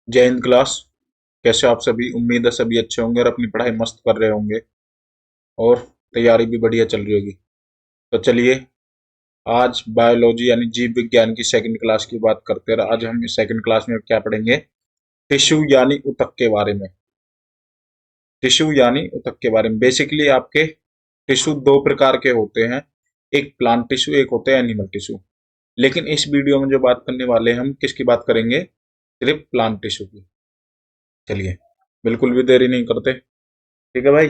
जय हिंद क्लास। कैसे हो आप सभी? उम्मीद है सभी अच्छे होंगे और अपनी पढ़ाई मस्त कर रहे होंगे और तैयारी भी बढ़िया चल रही होगी। तो चलिए, आज बायोलॉजी यानी जीव विज्ञान की सेकंड क्लास की बात करते हैं। आज हम इस सेकंड क्लास में क्या पढ़ेंगे? टिश्यू यानी ऊतक के बारे में। टिश्यू यानी ऊतक के बारे में बेसिकली आपके टिश्यू दो प्रकार के होते हैं, एक प्लांट टिश्यू, एक होते हैं एनिमल टिश्यू। लेकिन इस वीडियो में जो बात करने वाले हैं, हम किसकी बात करेंगे? सिर्फ प्लांट टिश्यू की। चलिए, बिल्कुल भी देरी नहीं करते, ठीक है भाई।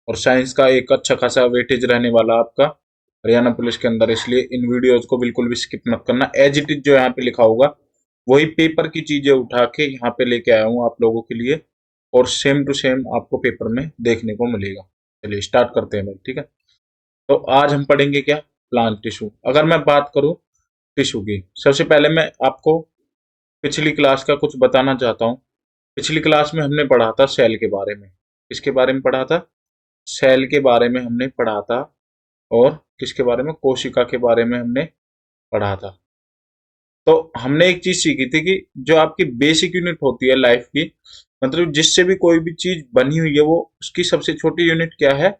और साइंस का एक अच्छा खासा वेटेज रहने वाला आपका हरियाणा पुलिस के अंदर, इसलिए इन वीडियोज को बिल्कुल भी स्किप मत करना। एज इट इज जो यहाँ पे लिखा होगा वही पेपर की चीजें उठा के यहाँ पे लेके आया हूँ आप लोगों के लिए, और सेम टू सेम आपको पेपर में देखने को मिलेगा। चलिए स्टार्ट करते हैं भाई, ठीक है। तो आज हम पढ़ेंगे क्या? Plant tissue. अगर मैं बात करूँ टिश्यू की, सबसे पहले मैं आपको पिछली क्लास का कुछ बताना चाहता हूँ। पिछली क्लास में हमने पढ़ा था सेल के बारे में। किसके बारे में पढ़ा था? सेल के बारे में हमने पढ़ा था। और किसके बारे में? कोशिका के बारे में हमने पढ़ा था। तो हमने एक चीज सीखी थी कि जो आपकी बेसिक यूनिट होती है लाइफ की, मतलब जिससे भी कोई भी चीज बनी हुई है, वो उसकी सबसे छोटी यूनिट क्या है?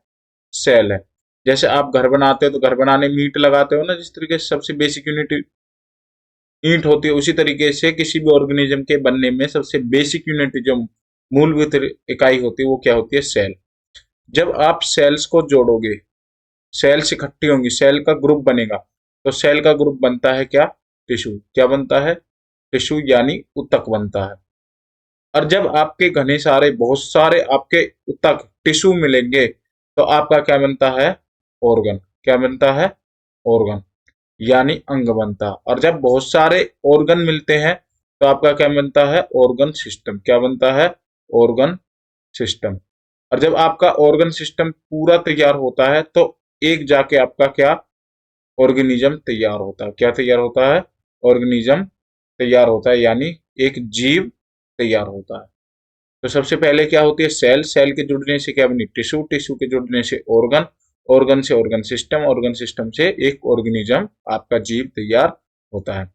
सेल है। जैसे आप घर बनाते हो तो घर बनाने में ईंट लगाते हो ना, जिस तरीके से सबसे बेसिक यूनिट ईंट होती है, उसी तरीके से किसी भी ऑर्गेनिज्म के बनने में सबसे बेसिक यूनिट जो मूलभूत इकाई होती है वो क्या होती है? सेल। जब आप सेल्स को जोड़ोगे, सेल्स इकट्ठी होंगी, सेल का ग्रुप बनेगा, तो सेल का ग्रुप बनता है क्या? टिश्यू। क्या बनता है? टिश्यू यानी ऊतक बनता है। और जब आपके घने सारे बहुत सारे आपके ऊतक टिश्यू मिलेंगे तो आपका क्या बनता है? ऑर्गन। क्या बनता है? ऑर्गन यानी अंग बनता है। और जब बहुत सारे ऑर्गन मिलते हैं तो आपका क्या बनता है? Organ system. क्या बनता है? Organ system. और जब आपका ऑर्गन सिस्टम पूरा तैयार होता है तो एक जाके आपका क्या? ऑर्गेनिज्म तैयार होता है। क्या तैयार होता है? ऑर्गेनिज्म तैयार होता है, यानी एक जीव तैयार होता है। तो सबसे पहले क्या होती है? सेल। सेल के जुड़ने से क्या बनी? टिश्यू। टिश्यू के जुड़ने से ऑर्गन। ऑर्गन से ऑर्गन सिस्टम। ऑर्गन सिस्टम से एक ऑर्गेनिज्म, आपका जीव तैयार होता है।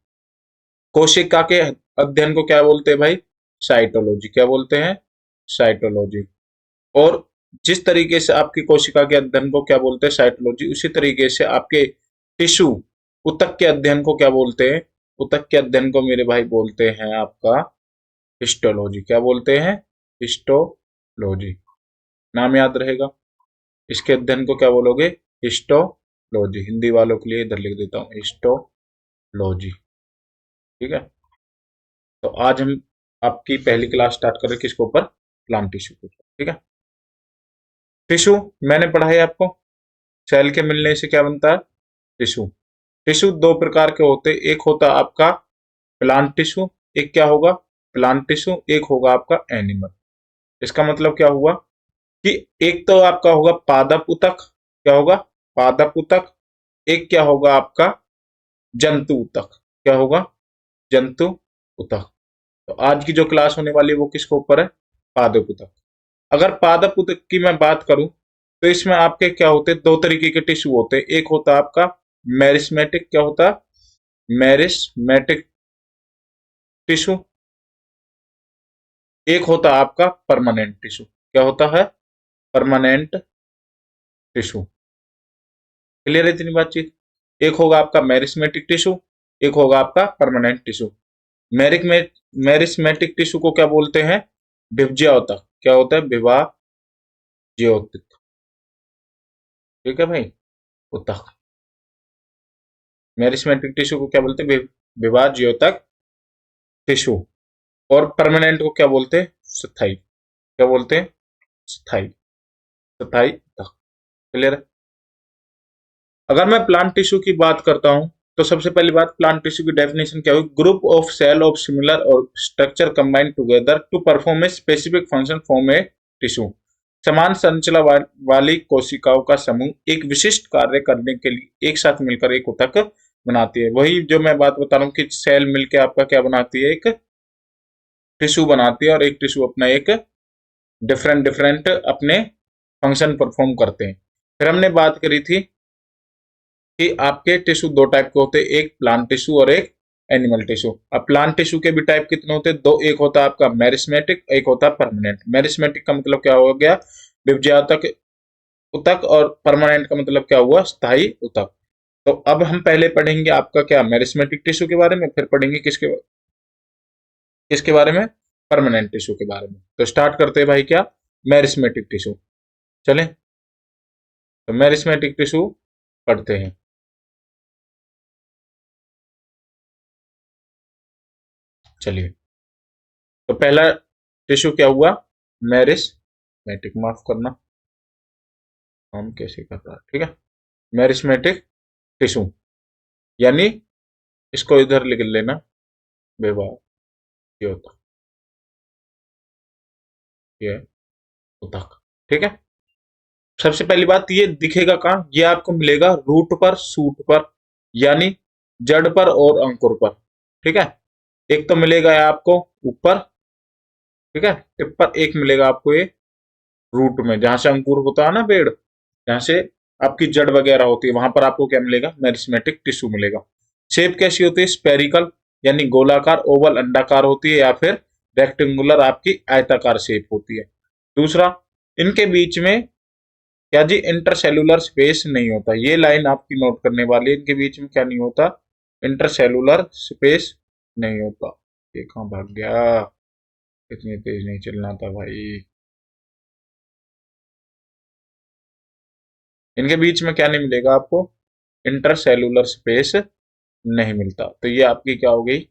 कोशिका के अध्ययन को क्या बोलते हैं भाई? साइटोलॉजी। क्या बोलते हैं? साइटोलॉजी। और जिस तरीके से आपकी कोशिका के अध्ययन को क्या बोलते हैं? साइटोलॉजी, उसी तरीके से आपके टिश्यू ऊतक के अध्ययन को क्या बोलते हैं? ऊतक के अध्ययन को मेरे भाई बोलते हैं आपका हिस्टोलॉजी। क्या बोलते हैं? हिस्टोलॉजी। नाम याद रहेगा। इसके अध्ययन को क्या बोलोगे? हिस्टोलॉजी। हिंदी वालों के लिए इधर लिख देता हूँ, हिस्टोलॉजी। ठीक है। तो आज हम आपकी पहली क्लास स्टार्ट कर रहे हैं किसके ऊपर? प्लांट टिश्यू के ऊपर, ठीक है। टिश्यू मैंने पढ़ा है आपको, सेल के मिलने से क्या बनता है? टिश्यू। टिश्यू दो प्रकार के होते हैं, एक होता है आपका प्लांट टिश्यू, एक क्या होगा? प्लांट टिश्यू, एक होगा आपका एनिमल। इसका मतलब क्या हुआ कि एक तो आपका होगा पादप ऊतक। क्या होगा? पादप ऊतक। एक क्या होगा आपका? जंतु ऊतक। क्या होगा? जंतु ऊतक। तो आज की जो क्लास होने वाली है वो किसके ऊपर है? पादप ऊतक। अगर पादप ऊतक की मैं बात करूं तो इसमें आपके क्या होते हैं? दो तरीके के टिश्यू होते हैं। एक होता है आपका मेरिस्मेटिक। क्या होता है? Meristematic tissue. एक होता है आपका परमानेंट टिश्यू। क्या होता है? Permanent tissue. क्लियर है इतनी बातचीत? एक होगा आपका मेरिस्मेटिक टिश्यू, एक होगा आपका परमानेंट टिश्यू। मेरिक में मेरिस्मेटिक टिश्यू को क्या बोलते हैं? विभज्योतक। क्या होता है? विभाज्योतक। ठीक है भाई, ऊतक। मेरिस्मेटिक टिश्यू को क्या बोलते हैं? विभाज्योतक टिश्यू। और परमानेंट को क्या बोलते हैं? स्थायी। क्या बोलते हैं? स्थायी। स्थायी ऊतक। क्लियर है? अगर मैं प्लांट टिश्यू की बात करता हूं तो सबसे पहली बात, प्लांट टिश्यू की डेफिनेशन क्या हुई? Group of cell of similar और structure combine together to perform a specific function form a tissue. समान संरचना वाली कोशिकाओं का समूह एक विशिष्ट कार्य करने के लिए एक साथ मिलकर एक ऊतक बनाती है। वही जो मैं बात बता रहा हूँ कि सेल मिलकर आपका क्या बनाती है? एक टिश्यू बनाती है, और एक टिश्यू अपना एक डिफरेंट डिफरेंट अपने फंक्शन परफॉर्म करते हैं। फिर हमने बात करी थी कि आपके टिश्यू दो टाइप के होते हैं, एक प्लांट टिश्यू और एक एनिमल टिश्यू। अब प्लांट टिश्यू के भी टाइप कितने होते हैं? दो, एक होता है आपका मेरिस्मेटिक, एक होता है परमानेंट। मेरिस्मेटिक का मतलब क्या हो गया? विभज्यातक ऊतक, और परमानेंट का मतलब क्या हुआ? स्थायी ऊतक। तो अब हम पहले पढ़ेंगे आपका क्या, मेरिस्मेटिक टिश्यू के बारे में, फिर पढ़ेंगे किसके किसके बारे में? परमानेंट टिश्यू के बारे में। तो स्टार्ट करते हैं भाई क्या, मेरिस्मेटिक टिश्यू। चलें, तो मेरिस्मेटिक टिश्यू पढ़ते हैं। चलिए, तो पहला टिश्यू क्या हुआ? मेरिस्मेटिक। माफ करना, हम कैसे कर रहा है, ठीक है। मेरिस्मेटिक टिश्यू यानी, इसको इधर लिख लेना, विभाग, ये होता, ये उतक, ठीक है। सबसे पहली बात, ये दिखेगा कहाँ? ये आपको मिलेगा रूट पर, सूट पर, यानी जड़ पर और अंकुर पर, ठीक है। एक तो मिलेगा आपको ऊपर, ठीक है, टिप पर। एक मिलेगा आपको ये रूट में, जहां से अंकुर होता है ना पेड़, जहां से आपकी जड़ वगैरह होती है, वहां पर आपको क्या मिलेगा? मेरिस्मेटिक टिश्यू मिलेगा। शेप कैसी होती है? स्पेरिकल, यानी गोलाकार, ओवल अंडाकार होती है, या फिर रेक्टेंगुलर आपकी आयताकार शेप होती है। दूसरा, इनके बीच में क्या जी? इंटरसेलुलर स्पेस नहीं होता। ये लाइन आपकी नोट करने वाली है, इनके बीच में क्या नहीं होता? इंटरसेलुलर स्पेस नहीं होता। ये कहाँ भाग गया? इतनी तेज नहीं चलना था भाई। इनके बीच में क्या नहीं मिलेगा आपको? इंटरसेलुलर स्पेस नहीं मिलता। तो ये आपकी क्या हो गई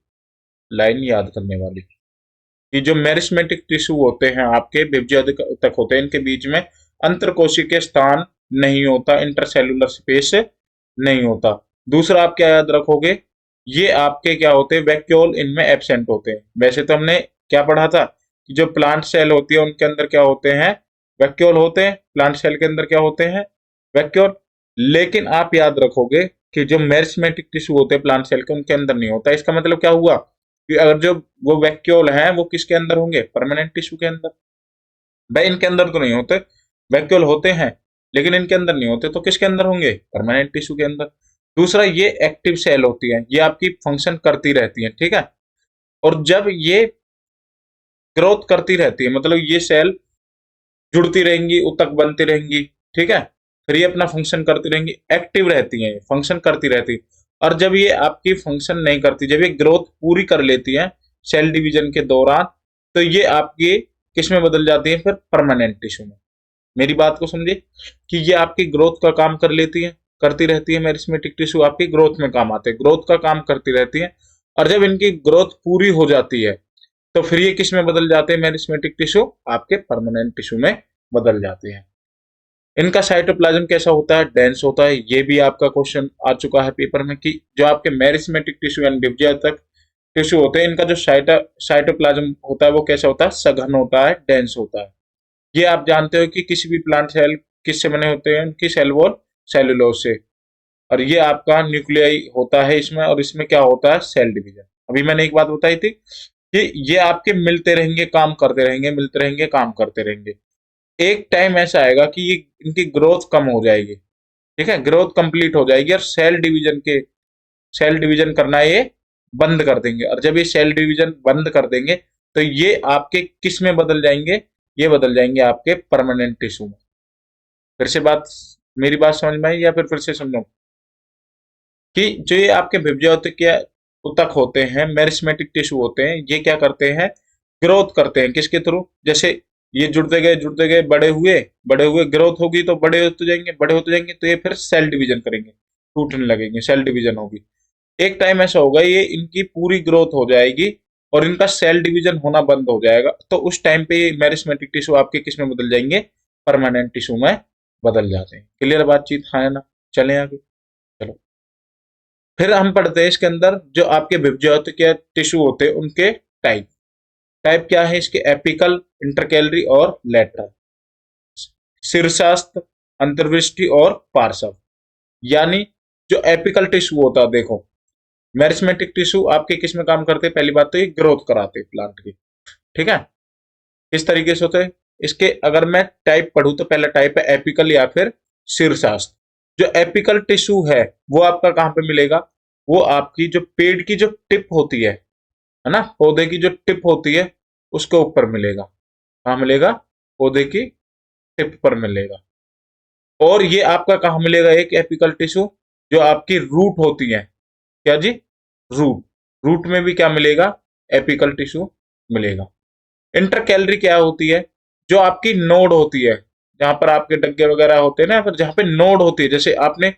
लाइन, याद करने वाली, कि जो मेरिस्मेटिक टिश्यू होते हैं आपके, विभज्य तक होते हैं, इनके बीच में अंतरकोशिकीय स्थान नहीं होता, इंटरसेलुलर स्पेस नहीं होता। दूसरा आप क्या याद रखोगे? ये आपके क्या होते हैं? वैक्यूल इनमें एब्सेंट होते हैं। वैसे तो हमने क्या पढ़ा था कि जो प्लांट सेल होती है उनके अंदर क्या होते हैं? वैक्यूल होते हैं। प्लांट सेल के अंदर क्या होते हैं? वैक्यूल। लेकिन आप याद रखोगे कि जो मेरिस्मेटिक टिश्यू होते हैं प्लांट सेल के, उनके अंदर नहीं होता। इसका मतलब क्या हुआ कि अगर जो वो वैक्यूल हैं वो किसके अंदर होंगे? परमानेंट टिश्यू के अंदर। भाई इनके अंदर तो नहीं होते, वैक्यूल होते हैं लेकिन इनके अंदर नहीं होते, तो किसके अंदर होंगे? परमानेंट टिश्यू के अंदर। दूसरा, ये एक्टिव सेल होती है, ये आपकी फंक्शन करती रहती है, ठीक है। और जब ये ग्रोथ करती रहती है, मतलब ये सेल जुड़ती रहेंगी, ऊतक बनती रहेंगी, ठीक है, फिर ये अपना फंक्शन करती रहेंगी, एक्टिव रहती हैं, फंक्शन करती रहती। और जब ये आपकी फंक्शन नहीं करती, जब ये ग्रोथ पूरी कर लेती है सेल डिवीजन के दौरान, तो ये आपकी किस में बदल जाती है? फिर परमानेंट टिश्यू में। मेरी बात को समझिए कि ये आपकी ग्रोथ का काम कर लेती है, करती रहती है। मेरिस्मेटिक टिश्यू आपकी ग्रोथ में काम आते हैं, ग्रोथ का काम करती रहती है। और जब इनकी ग्रोथ पूरी हो जाती है, तो फिर ये किस में बदल जाते हैं? मेरिस्मेटिक टिश्यू आपके परमानेंट टिश्यू में बदल जाते हैं। इनका साइटोप्लाज्म कैसा होता है? डेंस होता है। ये भी आपका क्वेश्चन आ चुका है पेपर में कि जो आपके मेरिस्मेटिक टिश्यू यानी विभज्य टिश्यू होते हैं, इनका जो साइटोप्लाज्म होता है वो कैसा होता है? सघन होता है, डेंस होता है। ये आप जानते हो कि किसी भी प्लांट सेल किससे बने होते हैं? उनकी सेल वॉल सेलुलोज से। और ये आपका न्यूक्लियाई होता है इसमें, और इसमें क्या होता है? Cell division. अभी मैंने एक बात बताई थी कि ये आपके मिलते रहेंगे, काम करते रहेंगे, मिलते रहेंगे, काम करते रहेंगे। एक टाइम ऐसा आएगा कि ये इनकी ग्रोथ कम हो जाएगी, ठीक है, ग्रोथ कंप्लीट हो जाएगी, और सेल डिवीजन करना ये बंद कर देंगे। और जब ये सेल डिवीजन बंद कर देंगे, तो ये आपके किस में बदल जाएंगे? ये बदल जाएंगे आपके परमानेंट टिश्यू में। फिर से बात, मेरी बात समझ में आई या फिर से समझो? कि जो ये आपके विभज्य ऊतक होते हैं, मेरिस्मेटिक टिश्यू होते हैं, ये क्या करते हैं? ग्रोथ करते हैं। किसके थ्रू? जैसे ये जुड़ते गए, बड़े हुए, ग्रोथ होगी तो बड़े होते जाएंगे, बड़े होते जाएंगे, तो ये फिर सेल डिवीजन करेंगे, टूटने लगेंगे, सेल डिवीजन होगी। एक टाइम ऐसा होगा ये इनकी पूरी ग्रोथ हो जाएगी और इनका सेल डिवीजन होना बंद हो जाएगा, तो उस टाइम पे ये मेरिस्मेटिक टिश्यू आपके किस में बदल जाएंगे? परमानेंट टिश्यू में बदल जाते हैं। क्लियर बातचीत? हाँ ना? चलें आगे। चलो, फिर हम पढ़ते हैं इसके अंदर जो आपके विभज्य के टिश्यू होते हैं उनके टाइप। टाइप क्या है इसके? एपिकल, इंटरकैलरी और लेटरल। शीर्षस्थ, अंतर्वृष्टि और पार्श्व। यानी जो एपिकल टिश्यू होता है, देखो मेरिस्मेटिक टिश्यू आपके किस में काम करते हैं? पहली बात तो ये ग्रोथ कराते हैं प्लांट की, ठीक है। इस तरीके से होते हैं इसके। अगर मैं टाइप पढ़ूं तो पहला टाइप है एपिकल या फिर शीर्षस्थ। जो एपिकल टिश्यू है वो आपका कहां पे मिलेगा? वो आपकी जो पेड़ की जो टिप होती है ना, पौधे की जो टिप होती है उसके ऊपर मिलेगा। कहाँ मिलेगा? पौधे की टिप पर मिलेगा। और ये आपका कहाँ मिलेगा? एक एपिकल टिश्यू जो आपकी रूट होती है। क्या जी? रूट। रूट में भी क्या मिलेगा? एपिकल टिश्यू मिलेगा। इंटरकैलरी क्या होती है? जो आपकी नोड होती है, जहां पर आपके डग्गे वगैरह होते हैं ना, फिर जहां पे नोड होती है, जैसे आपने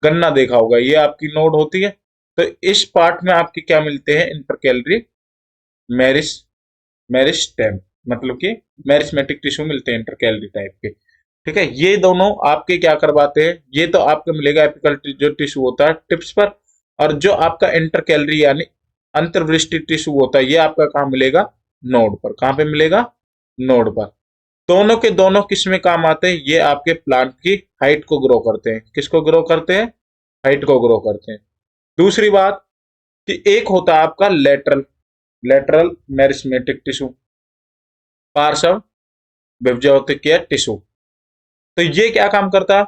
गन्ना देखा होगा, ये आपकी नोड होती है। तो इस पार्ट में आपकी क्या मिलते हैं? इंटरकैलरी मेरिस मेरिस्टेम, मतलब कि मेरिस्मेटिक टिश्यू मिलते हैं इंटरकैलरी टाइप के। ठीक है, ये दोनों आपके क्या करवाते हैं? ये तो आपको मिलेगा एपिकल जो टिश्यू होता है टिप्स पर, और जो आपका इंटरकैलरी यानी अंतर्वृष्टि टिश्यू होता है, ये आपका कहाँ मिलेगा? नोड पर। कहाँ पे मिलेगा? नोड पर। दोनों के दोनों किस में काम आते हैं? ये आपके प्लांट की हाइट को ग्रो करते हैं। किसको ग्रो करते हैं? हाइट को ग्रो करते हैं। दूसरी बात कि एक होता है आपका लेटरल लेटरल मेरिस्मेटिक टिश्यू, पार्श्व विभज्योतिक टिश्यू। तो ये क्या काम करता है?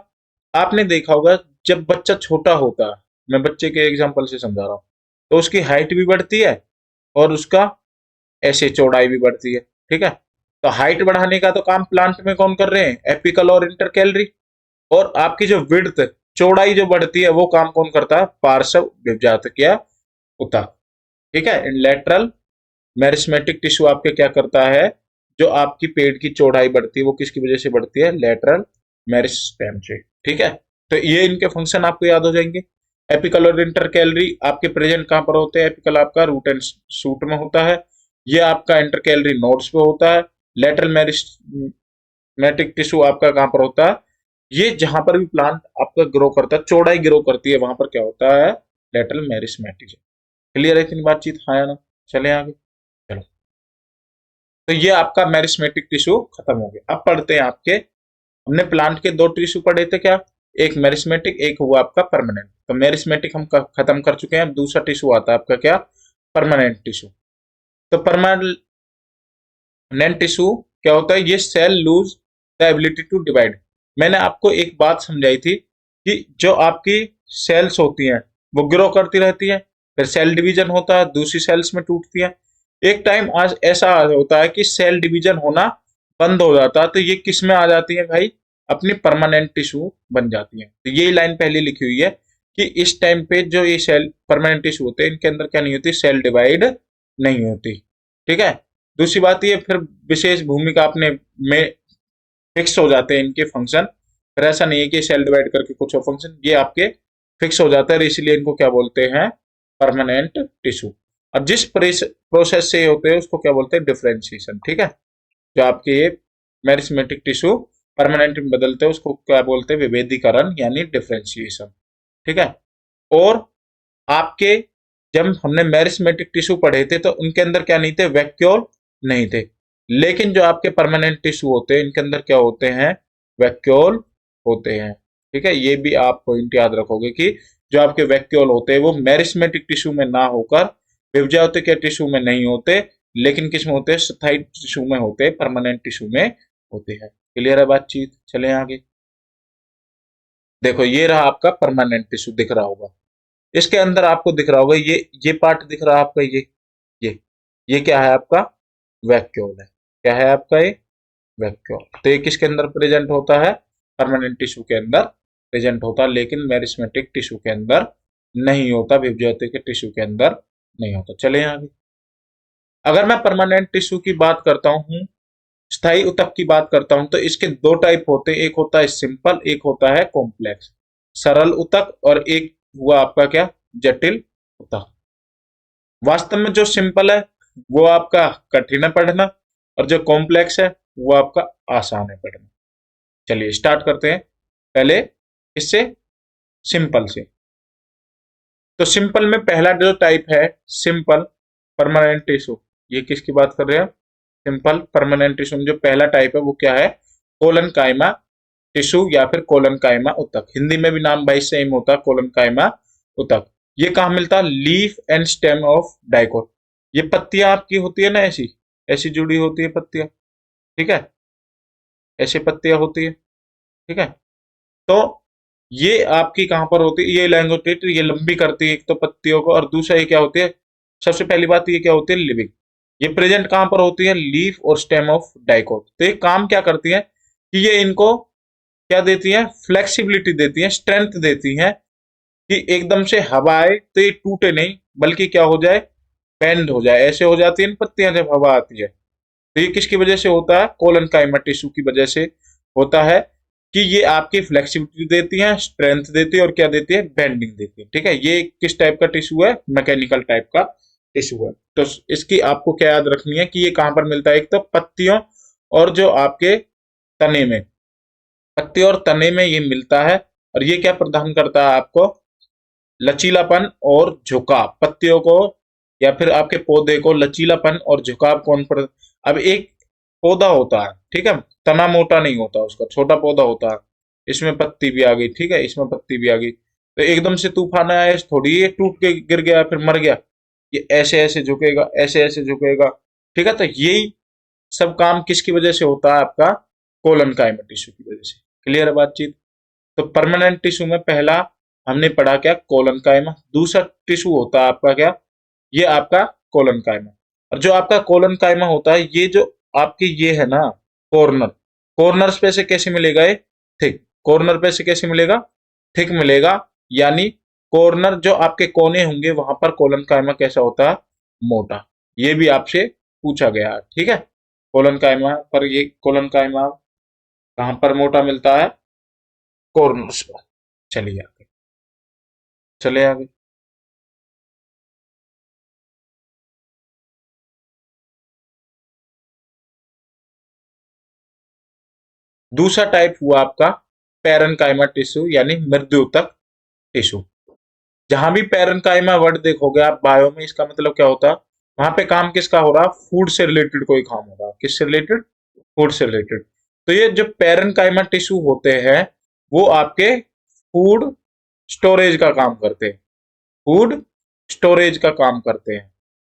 आपने देखा होगा, जब बच्चा छोटा होता है, मैं बच्चे के एग्जांपल से समझा रहा हूं, तो उसकी हाइट भी बढ़ती है और उसका ऐसे चौड़ाई भी बढ़ती है। ठीक है, तो हाइट बढ़ाने का तो काम प्लांट में कौन कर रहे हैं? एपिकल और इंटरकैलरी। और आपकी जो विड्थ, चौड़ाई जो बढ़ती है, वो काम कौन करता है? पार्श्व विभजातक ऊतक। ठीक है, लेटरल मेरिस्मेटिक टिश्यू आपके क्या करता है? जो आपकी पेड़ की चौड़ाई बढ़ती है, वो किसकी वजह से बढ़ती है? लेटरल मेरिस्टेम से। ठीक है, तो ये इनके फंक्शन आपको याद हो जाएंगे। एपिकल और इंटरकैलरी आपके प्रेजेंट कहां पर होते हैं? एपिकल आपका रूट एंड शूट में होता है, ये आपका इंटरकैलरी नोड्स पे होता है। लेटरल मेरिस्मेटिक टिश्यू आपका कहां पर होता है? ये जहां पर भी प्लांट आपका ग्रो करता है, चौड़ाई ग्रो करती है, वहां पर क्या होता है? Lateral meristematic. क्लियर है इतनी बातचीत? हाँ या ना? चले आगे। चलो, तो ये आपका मेरिस्मेटिक टिश्यू खत्म हो गया। अब पढ़ते हैं आपके, हमने प्लांट के दो टिश्यू पढ़े थे क्या? एक मेरिस्मेटिक, एक हुआ आपका परमानेंट। तो मेरिस्मेटिक हम खत्म कर चुके हैं। अब दूसरा टिश्यू आता है आपका क्या? Permanent tissue. तो परमानेंट टिश्यू क्या होता है? ये cell lose the ability to divide. मैंने आपको एक बात समझाई थी कि जो आपकी सेल्स होती हैं वो ग्रो करती रहती है, फिर सेल डिवीजन होता है, दूसरी सेल्स में टूटती है। एक टाइम आज ऐसा होता है कि सेल डिवीजन होना बंद हो जाता है, तो ये किस में आ जाती है भाई? अपनी परमानेंट टिश्यू बन जाती है। तो यही लाइन पहले लिखी हुई है कि इस टाइम पे जो ये सेल परमानेंट टिश्यू होते हैं, इनके अंदर क्या नहीं होती? सेल डिवाइड नहीं होती। ठीक है, दूसरी बात ये, फिर विशेष भूमिका अपने में फिक्स हो जाते हैं इनके फंक्शन। फिर ऐसा नहीं है कि सेल डिवाइड करके कुछ और फंक्शन, ये आपके फिक्स हो जाता है, इसीलिए इनको क्या बोलते हैं? Permanent tissue. और जिस प्रोसेस से होते हैं उसको क्या बोलते हैं? डिफरेंशिएशन। ठीक है, जो आपके ये मेरिस्मेटिक टिश्यू परमानेंट में बदलते हैं उसको क्या बोलते हैं? विभेदीकरण यानी डिफरेंशिएशन। ठीक है, और आपके जब हमने मेरिस्मेटिक टिश्यू पढ़े थे तो उनके अंदर क्या नहीं थे? वैक्यूल नहीं थे। लेकिन जो आपके परमानेंट टिश्यू होते हैं, इनके अंदर क्या होते हैं? वैक्यूल होते हैं। ठीक है, ये भी आप पॉइंट याद रखोगे कि जो आपके वैक्यूल होते हैं वो मेरिस्मेटिक टिश्यू में ना होकर विभजातिक टिश्यू में नहीं होते, लेकिन किस में होते हैं? स्थायी टिश्यू में होते हैं, परमानेंट टिश्यू में होते हैं। क्लियर है बातचीत? चले आगे। देखो, ये रहा आपका परमानेंट टिश्यू, दिख रहा होगा। इसके अंदर आपको दिख रहा होगा, ये पार्ट दिख रहा है आपका, ये ये क्या है आपका? वैक्यूल है। क्या है आपका? ये वैक्यूल। तो ये किसके अंदर प्रेजेंट होता है? परमानेंट टिश्यू के अंदर प्रेजेंट होता है, लेकिन मेरिस्मेटिक टिश्यू के अंदर नहीं होता, विभज्योति के टिश्यू के अंदर नहीं होता। चले आगे। अगर मैं परमानेंट टिश्यू की बात करता हूँ, स्थायी ऊतक की बात करता हूं, तो इसके दो टाइप होते हैं। एक होता है सिंपल, एक होता है कॉम्प्लेक्स। सरल ऊतक और एक हुआ आपका क्या? जटिल ऊतक। वास्तव में जो सिंपल है वो आपका कठिन है पढ़ना, और जो कॉम्प्लेक्स है वो आपका आसान है पढ़ना। चलिए स्टार्ट करते हैं पहले इससे, सिंपल से। तो सिंपल में पहला जो टाइप है, सिंपल परमानेंट टिश्यू। ये किसकी बात कर रहे हैं? सिंपल परमानेंट टिश्यू में जो पहला टाइप है वो क्या है? कोलन कायमा टिश्यू या फिर कोलन कायमा ऊतक। हिंदी में भी नाम भाई सेम होता है, कोलन कायमा ऊतक। ये कहाँ मिलता है? Leaf and stem of dicot. ये पत्तियां आपकी होती है ना, ऐसी ऐसी जुड़ी होती है पत्तियां। ठीक है, ऐसी पत्तियां होती है। ठीक है, तो ये आपकी कहाँ पर होती है, ये लैंगोटेट, ये लंबी करती है एक तो पत्तियों को, और दूसरा ये क्या होती है, सबसे पहली बात ये क्या होती है, लिविंग। ये प्रेजेंट कहाँ पर होती है, लीफ और स्टेम ऑफ डाइकोट। तो ये काम क्या करती है कि ये इनको क्या देती है, फ्लेक्सिबिलिटी देती है, स्ट्रेंथ देती है, कि एकदम से हवा आए तो ये टूटे नहीं, बल्कि क्या हो जाए, बेंड हो जाए। ऐसे हो जाती है इन पत्तियां जब हवा आती है। तो ये किसकी वजह से होता है, कोलन काइमा टिश्यू की वजह से होता है, कि ये आपकी फ्लेक्सिबिलिटी देती है, स्ट्रेंथ देती है, और क्या देती है, बेंडिंग देती है। ठीक है, ये किस टाइप का टिश्यू है, मैकेनिकल टाइप का टिश्यू है। तो इसकी आपको क्या याद रखनी है कि ये कहां पर मिलता है, एक तो पत्तियों और जो आपके तने में, पत्ते और तने में ये मिलता है। और ये क्या प्रदान करता है आपको, लचीलापन और झुकाव, पत्तियों को या फिर आपके पौधे को लचीलापन और झुकाव कौन पर। अब एक पौधा होता है, ठीक है, तना मोटा नहीं होता, उसका छोटा पौधा होता है, इसमें पत्ती भी आ गई, ठीक है, इसमें पत्ती भी आ गई, तो एकदम से तूफान आया, थोड़ी ये टूट के गिर गया फिर मर गया, ये ऐसे ऐसे झुकेगा, ऐसे ऐसे झुकेगा। ठीक है, तो यही सब काम किसकी वजह से होता है, आपका कोलन काइमा टिश्यू की वजह से। क्लियर है बातचीत। तो परमानेंट टिश्यू में पहला हमने पढ़ा क्या, कोलन काइमा। दूसरा टिश्यू होता है आपका क्या, ये आपका कोलन काइमा। और जो आपका कोलन काइमा होता है, ये जो आपकी ये है ना कॉर्नर, कॉर्नर्स पे से कैसे मिलेगा ये, थिक, कॉर्नर पे से कैसे मिलेगा, थिक मिलेगा। यानी कॉर्नर जो आपके कोने होंगे वहां पर कोलन काइमा कैसा होता है, मोटा। ये भी आपसे पूछा गया है, ठीक है। कोलन काइमा पर, ये कोलन काइमा कहां पर मोटा मिलता है, कॉर्नर्स पर। चलिए आगे, चले आगे। दूसरा टाइप हुआ आपका पैरेन्काइमा टिश्यू, यानी मृद्युतक टिश्यू। जहां भी पैरेन्काइमा वर्ड देखोगे आप बायो में, इसका मतलब क्या होता है, वहां पे काम किसका हो रहा, फूड से रिलेटेड कोई काम हो रहा, किससे रिलेटेड, फूड से रिलेटेड। तो ये जो पैरेन्काइमा टिश्यू होते हैं, वो आपके फूड स्टोरेज का काम करते हैं, फूड स्टोरेज का काम करते हैं।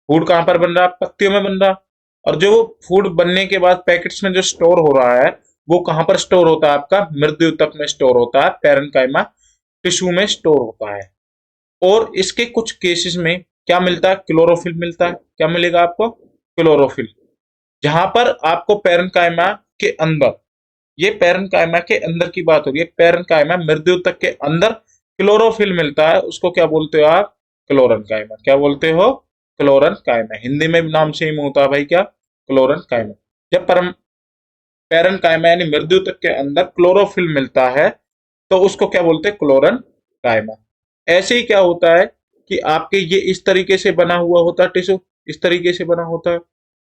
फूड कहां पर बन रहा, पत्तियों में बन रहा। और जो फूड बनने के बाद पैकेट्स में जो स्टोर हो रहा है, वो कहां पर स्टोर होता है, आपका मृद्युतक में स्टोर होता है, पैरेन्काइमा टिश्यू में स्टोर होता है। और इसके कुछ केसेस में क्या मिलता है, क्लोरोफिल मिलता है। क्या मिलेगा आपको, क्लोरोफिल। जहां पर आपको पैरेन्काइमा के अंदर, ये पैरेन्काइमा के अंदर की बात हो रही है, पैरेन्काइमा मृद्युतक के अंदर क्लोरोफिल मिलता है, उसको क्या बोलते हो आप, क्लोरन काइमा। क्या बोलते हो, क्लोरन काइमा। हिंदी में भी नाम सेम होता है भाई, क्या, क्लोरन काइमा। जब पैरेन्काइमा यानी मृद्युतक के अंदर क्लोरोफिल मिलता है, तो उसको क्या बोलते हैं, क्लोरन काइमा। ऐसे ही क्या होता है कि आपके ये इस तरीके से बना हुआ होता है टिश्यू, इस तरीके से बना होता है,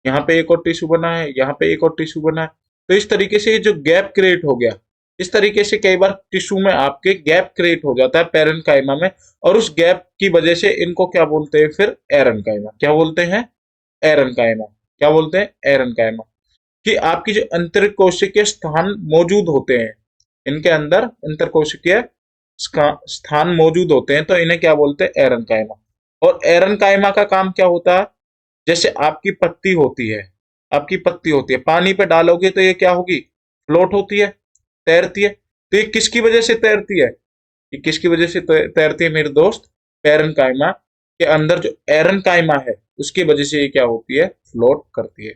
यहाँ पे एक और टिश्यू बना है, यहाँ पे एक और टिश्यू बना है। तो इस तरीके से जो गैप क्रिएट हो गया, इस तरीके से कई बार टिश्यू में आपके गैप क्रिएट हो जाता है पैरेन्काइमा में, और उस गैप की वजह से इनको क्या बोलते हैं फिर, एरनकाइमा। क्या बोलते हैं, एरनकाइमा। क्या बोलते हैं, एरनकाइमा। कि आपकी जो अंतरकोशिकीय स्थान मौजूद होते हैं, इनके अंदर अंतरकोशिकीय स्थान मौजूद होते हैं, तो इन्हें क्या बोलते हैं, एरनकाइमा। और एरनकाइमा का काम क्या होता है, जैसे आपकी पत्ती होती है, आपकी पत्ती होती है, पानी पे डालोगे तो ये क्या होगी, फ्लोट होती है, तैरती है। तो ये किसकी वजह से तैरती है, ये किसकी वजह से तैरती है मेरे दोस्त, पैरेन्काइमा के अंदर जो एरनकाइमा है उसकी वजह से ये क्या होती है, फ्लोट करती है।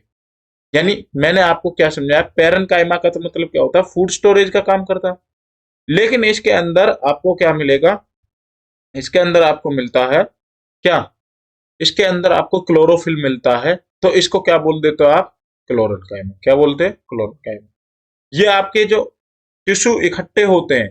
यानी मैंने आपको क्या समझाया, पैरेन्काइमा का तो मतलब क्या होता है, फूड स्टोरेज का काम करता है। लेकिन इसके अंदर आपको क्या मिलेगा, इसके अंदर आपको मिलता है क्या, इसके अंदर आपको क्लोरोफिल मिलता है। तो इसको क्या बोल देते हो आप, क्लोरेनकाइमा। क्या बोलते हैं, क्लोरेनकाइमा। ये आपके जो टिश्यू इकट्ठे होते हैं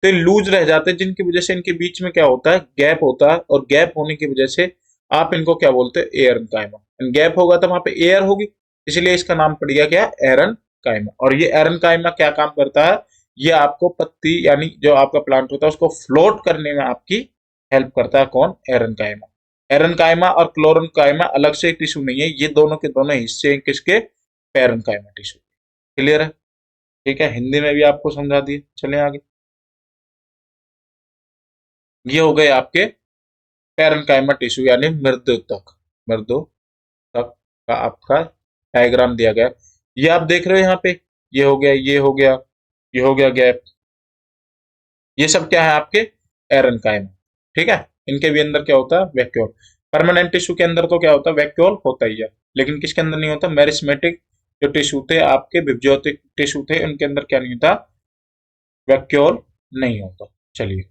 तो लूज रह जाते हैं, जिनकी वजह से इनके बीच में क्या होता है, गैप होता है, और गैप होने की वजह से आप इनको क्या बोलते हैं, एरन काइमा। गैप होगा तो वहां पे एयर होगी, इसलिए इसका नाम पड़ गया क्या, एरन काइमा। और ये एरन काइमा क्या काम करता है, ये आपको पत्ती यानी जो आपका प्लांट होता है उसको फ्लोट करने में आपकी हेल्प करता है, कौन, एरन काइमा। एरन काइमा और क्लोरन काइमा अलग से टिश्यू नहीं है, ये दोनों के दोनों हिस्से हैं किसके, पैरन काइमा टिश्यू। क्लियर है, ठीक है, हिंदी में भी आपको समझा दिए। चलें आगे। ये हो गए आपके पैरेन्काइमा टिश्यू यानी मृदुतक, मृदुतक का आपका डायग्राम दिया गया। ये आप देख रहे हो यहाँ पे, ये हो गया, ये हो गया, ये हो गया गैप, ये सब क्या है आपके एरनकाइमा। ठीक है, इनके भी अंदर क्या होता है वैक्यूल। परमानेंट टिश्यू के अंदर तो क्या होता है वैक्यूल होता ही है, लेकिन किसके अंदर नहीं होता, मेरिस्मेटिक जो टिश्यू थे आपके विभज्योतिक टिश्यू थे उनके अंदर क्या नहीं होता, वैक्यूल नहीं होता। चलिए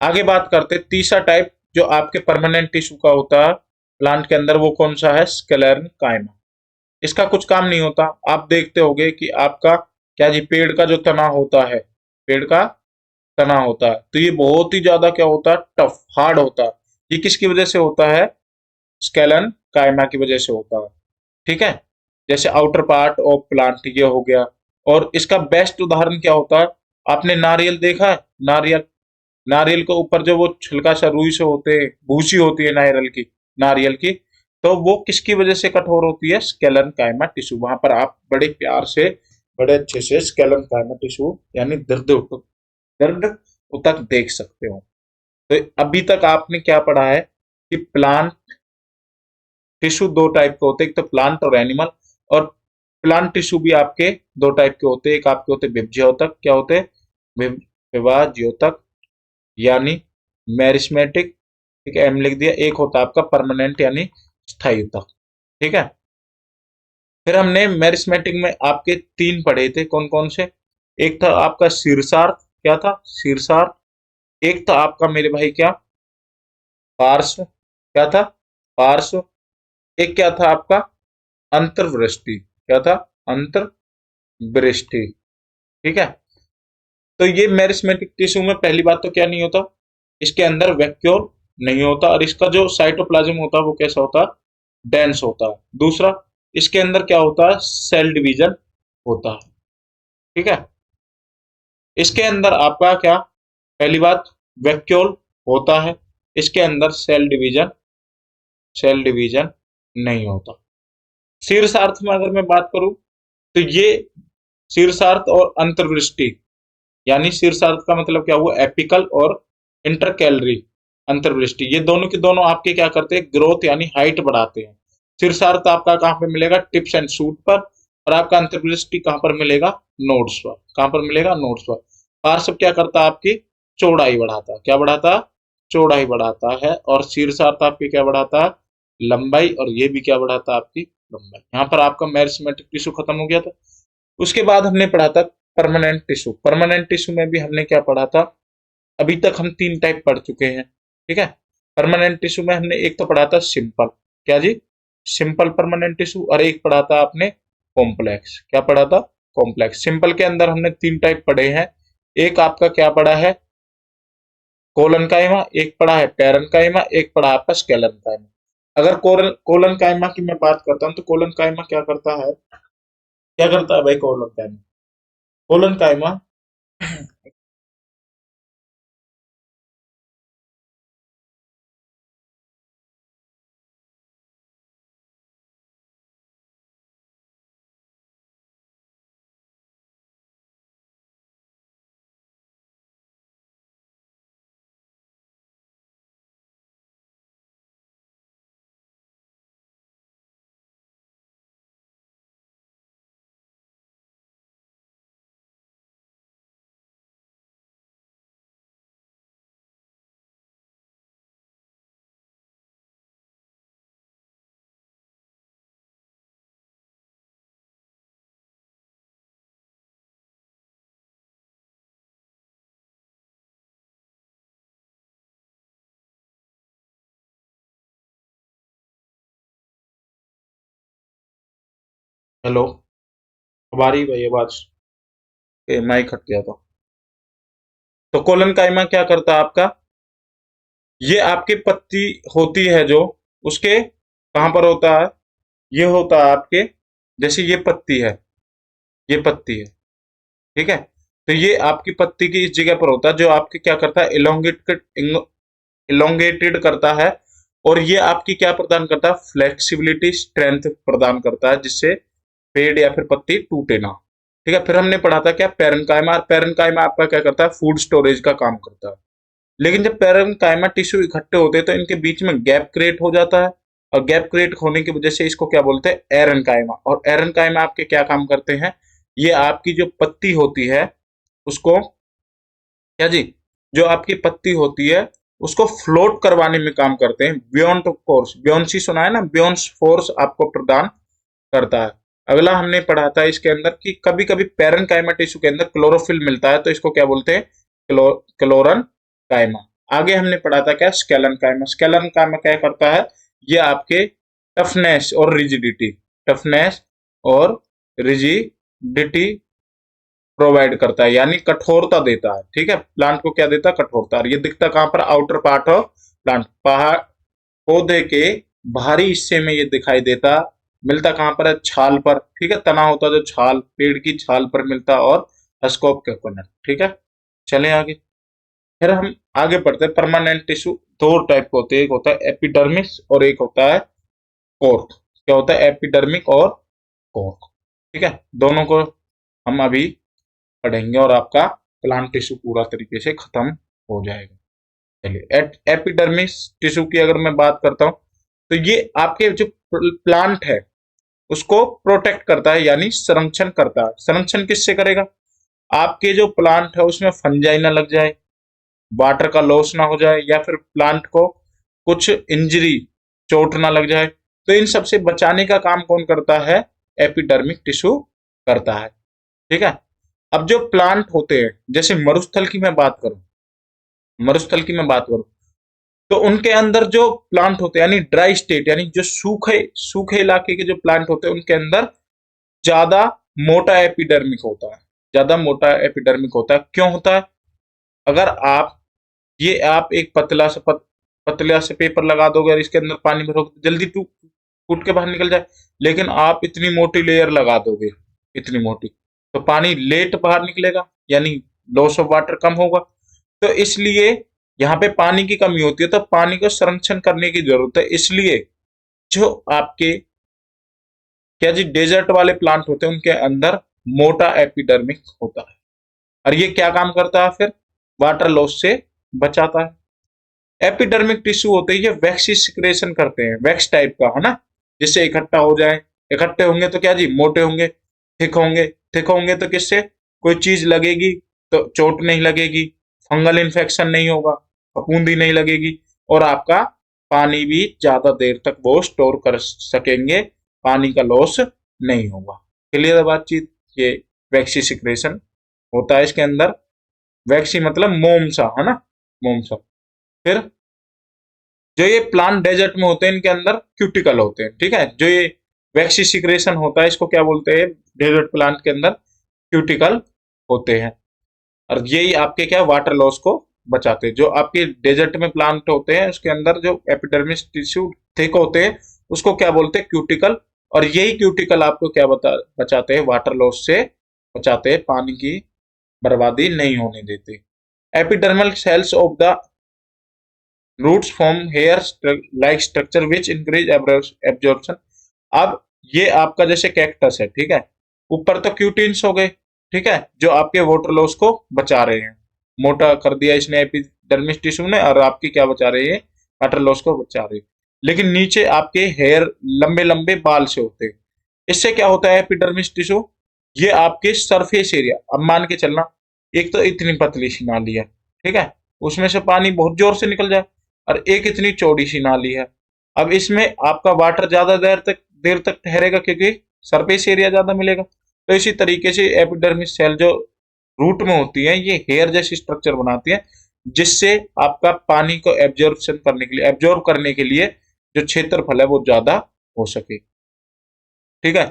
आगे बात करते हैं तीसरा टाइप जो आपके परमानेंट टिश्यू का होता है प्लांट के अंदर, वो कौन सा है, स्क्लेरन काइमा। इसका कुछ काम नहीं होता, आप देखते होंगे कि आपका क्या जी पेड़ का जो तना होता है, पेड़ का तना होता है तो ये बहुत ही ज्यादा क्या होता है, टफ हार्ड होता है। ये किसकी वजह से होता है, स्केलन काइमा की वजह से होता है। ठीक है, जैसे आउटर पार्ट ऑफ प्लांट ये हो गया। और इसका बेस्ट उदाहरण क्या होता है, आपने नारियल देखा है, नारियल, नारियल के ऊपर जो वो छिलका सा रुई से होते हैं, भूसी होती है नारियल की, नारियल की, तो वो किसकी वजह से कठोर होती है, स्केलन काइमा टिश्यू। वहां पर आप बड़े प्यार से बड़े अच्छे से स्केलन काइमा टिश्यू यानी दर्द तक देख सकते हो। तो अभी तक आपने क्या पढ़ा है कि प्लांट टिश्यू दो टाइप के होते हैं, एक तो प्लांट और एनिमल। और प्लांट टिश्यू भी आपके दो टाइप के होते हैं, एक आपके होते हैं विभज्योतक, क्या होते हैं, विभाज्योतक यानी मेरिस्मेटिक, ठीक है एम लिख दिया। एक होता है आपका परमानेंट यानी स्थायी उत्तक। ठीक है, फिर हमने मेरिस्मेटिक में आपके तीन पढ़े थे, कौन कौन से, एक था आपका शीर्षार्थ, क्या था शीर्षार्थ, एक था आपका मेरे भाई क्या पार्श्व, क्या था पार्श्व, एक क्या था आपका अंतर्वृष्टि, क्या था अंतर्वृष्टि। ठीक है, तो ये मेरिस्मेटिक टिश्यू में पहली बात तो क्या नहीं होता, इसके अंदर वैक्यूल नहीं होता, और इसका जो साइटोप्लाज्म होता है वो कैसा होता है, डेंस होता है। दूसरा, इसके अंदर क्या होता है, सेल डिवीजन होता है। ठीक है, इसके अंदर आपका क्या, पहली बात वैक्यूल होता है, इसके अंदर सेल डिवीजन नहीं होता। शीर्षार्थ में अगर मैं बात करूं तो ये शीर्षार्थ और अंतर्वृष्टि, यानी शीर्षार्थ का मतलब क्या हुआ, एपिकल और इंटरकैलरी अंतर्वृष्टि, ये दोनों के दोनों आपके क्या करते हैं, ग्रोथ यानी हाइट बढ़ाते हैं। शीर्षार्थ आपका कहां पे मिलेगा, टिप्स एंड शूट पर, और आपका अंतर्वृष्टि कहां पर मिलेगा, नोड्स पर। कहां पर मिलेगा, नोड्स पर। पार्श्व क्या करता है, आपकी चौड़ाई बढ़ाता है, क्या बढ़ाता है, चौड़ाई बढ़ाता है। और शीर्षार्थ आपकी क्या बढ़ाता है, लंबाई, और ये भी क्या बढ़ाता है, आपकी लंबाई। यहाँ पर आपका मेरिस्मेटिक टिश्यू खत्म हो गया था। उसके बाद हमने पढ़ा था परमानेंट टिश्यू। परमानेंट टिश्यू में भी हमने क्या पढ़ा था, अभी तक हम तीन टाइप पढ़ चुके हैं। ठीक है, परमानेंट टिश्यू में हमने एक तो पढ़ा था सिंपल, क्या जी सिंपल परमानेंट टिश्यू, और एक पढ़ा था आपने कॉम्प्लेक्स, क्या पढ़ा था, कॉम्प्लेक्स। सिंपल के अंदर हमने तीन टाइप पढ़े हैं, एक आपका क्या पढ़ा है, कोलन काइमा, एक पढ़ा है पैरन काइमा, एक पढ़ा आपका स्केलन काइमा। अगर कोलन काइमा की मैं बात करता हूं तो कोलन काइमा क्या करता है, क्या करता है भाई कोलन काइमा, कोलन काइमा हेलो, अब आ रही भाई आवाज, माइक हट गया था। तो कोलन काइमा क्या करता है आपका, ये आपकी पत्ती होती है जो, उसके कहां पर होता है, ये होता है आपके, जैसे ये पत्ती है, ये पत्ती है, ठीक है, तो ये आपकी पत्ती की इस जगह पर होता है, जो आपके क्या करता है, इलोंगेटेड करता है। और ये आपकी क्या प्रदान करता है, फ्लेक्सिबिलिटी स्ट्रेंथ प्रदान करता है, जिससे पेड़ या फिर पत्ती टूटे ना। ठीक है, फिर हमने पढ़ा था क्या, पैरेन्काइमा। पैरेन्काइमा आपका क्या करता है, फूड स्टोरेज का काम करता है। लेकिन जब पैरेन्काइमा टिश्यू इकट्ठे होते हैं तो इनके बीच में गैप क्रिएट हो जाता है, और गैप क्रिएट होने की वजह से इसको क्या बोलते हैं, एरेन्काइमा। और एरेन्काइमा आपके क्या काम करते हैं, ये आपकी जो पत्ती होती है उसको क्या जी, जो आपकी पत्ती होती है उसको फ्लोट करवाने में काम करते हैं। बियॉन्ड फोर्स, बियोंसी सुना है ना, बियॉन्ड फोर्स आपको प्रदान करता है। अगला हमने पढ़ा था इसके अंदर कि कभी कभी पैरेनकाइमा टिश्यू के अंदर क्लोरोफिल मिलता है, तो इसको क्या बोलते हैं, क्लोरन काइमा। आगे हमने पढ़ा था क्या, स्केलन काइमा। स्केलन काइमा क्या करता है, ये आपके टफनेस और रिजिडिटी, टफनेस और रिजिडिटी प्रोवाइड करता है, यानी कठोरता देता है। ठीक है, प्लांट को क्या देता है, कठोरता। और ये दिखता कहाँ पर, आउटर पार्ट ऑफ प्लांट, पहाड़ पौधे के बाहरी हिस्से में ये दिखाई देता, मिलता कहाँ पर है, छाल पर। ठीक है, तना होता जो छाल, पेड़ की छाल पर मिलता, और हस्क कोकोनट। ठीक है, चले आगे। फिर हम आगे पढ़ते हैं परमानेंट टिश्यू। दो टाइप के होते हैं, एक होता है एपिडर्मिस और एक होता है कोर्क। क्या होता है, एपिडर्मिक और कोर्क। ठीक है, दोनों को हम अभी पढ़ेंगे और आपका प्लांट टिश्यू पूरा तरीके से खत्म हो जाएगा। चलिए, एपिडर्मिस टिश्यू की अगर मैं बात करता हूं, तो ये आपके जो प्लांट है उसको प्रोटेक्ट करता है, यानी संरक्षण करता है। संरक्षण किससे करेगा, आपके जो प्लांट है उसमें फंजाई ना लग जाए, वाटर का लॉस ना हो जाए, या फिर प्लांट को कुछ इंजरी, चोट ना लग जाए। तो इन सबसे बचाने का काम कौन करता है, एपिडर्मिक टिश्यू करता है। ठीक है, अब जो प्लांट होते हैं, जैसे मरुस्थल की मैं बात करूं, मरुस्थल की मैं बात करूं, तो उनके अंदर जो प्लांट होते हैं, यानी ड्राई स्टेट, यानी जो सूखे सूखे इलाके के जो प्लांट होते हैं, उनके अंदर ज्यादा मोटा एपिडर्मिक होता है, ज्यादा मोटा एपिडर्मिक होता है। क्यों होता है, अगर आप एक पतला से पेपर लगा दोगे और इसके अंदर पानी भरोगे, जल्दी टूट के बाहर निकल जाए। लेकिन आप इतनी मोटी लेयर लगा दोगे, इतनी मोटी, तो पानी लेट बाहर निकलेगा, यानी लॉस ऑफ वाटर कम होगा। तो इसलिए यहाँ पे पानी की कमी होती है, तो पानी को संरक्षण करने की जरूरत है। इसलिए जो आपके क्या जी डेजर्ट वाले प्लांट होते हैं, उनके अंदर मोटा एपिडर्मिक होता है। और ये क्या काम करता है, फिर वाटर लॉस से बचाता है। एपिडर्मिक टिश्यू होते हैं, ये वैक्सी सिक्रेशन करते हैं, वैक्स टाइप का है ना, जिससे इकट्ठा हो जाए। इकट्ठे होंगे तो क्या जी, मोटे होंगे, थिक होंगे। थिक होंगे तो किससे कोई चीज लगेगी तो चोट नहीं लगेगी, फंगल इन्फेक्शन नहीं होगा, फफूंदी नहीं लगेगी, और आपका पानी भी ज्यादा देर तक वो स्टोर कर सकेंगे, पानी का लॉस नहीं होगा। क्लियर है बातचीत। ये वैक्सी सिक्रेशन होता है इसके अंदर। वैक्सी मतलब मोम सा, है ना, मोम सा। फिर जो ये प्लांट डेजर्ट में होते हैं, इनके अंदर क्यूटिकल होते हैं। ठीक है, जो ये वैक्सी सिक्रेशन होता है, इसको क्या बोलते हैं, डेजर्ट प्लांट के अंदर क्यूटिकल होते हैं। और यही आपके क्या वाटर लॉस को बचाते हैं। जो आपके डेजर्ट में प्लांट होते हैं उसके अंदर जो एपिडर्मिस टिश्यू थिक होते हैं, उसको क्या बोलते हैं, क्यूटिकल। और यही क्यूटिकल आपको क्या बचाते हैं, वाटर लॉस से बचाते हैं, पानी की बर्बादी नहीं होने देते। Epidermal cells of the roots form hair like structure which increase absorption. अब ये आपका जैसे कैक्टस है, ठीक है, ऊपर तो क्यूटिन्स हो गए, ठीक है, जो आपके वाटर लॉस को बचा रहे हैं, मोटा कर दिया इसने एपिडर्मिस टिश्यू ने, और आपकी क्या बचा रहे हैं, वाटर लॉस को बचा रहे हैं। लेकिन नीचे आपके हेयर लंबे लंबे बाल से होते हैं। इससे क्या होता है, एपिडर्मिस टिश्यू ये आपके सरफेस एरिया, अब मान के चलना एक तो इतनी पतली सी नाली है, ठीक है, उसमें से पानी बहुत जोर से निकल जाए, और एक इतनी चौड़ी सी नाली है। अब इसमें आपका वाटर ज्यादा देर तक ठहरेगा, क्योंकि सरफेस एरिया ज्यादा मिलेगा। तो इसी तरीके से एपिडर्मिस सेल जो रूट में होती है, ये हेयर जैसी स्ट्रक्चर बनाती है, जिससे आपका पानी को एब्जॉर्ब करने के लिए जो क्षेत्रफल है वो ज्यादा हो सके। ठीक है,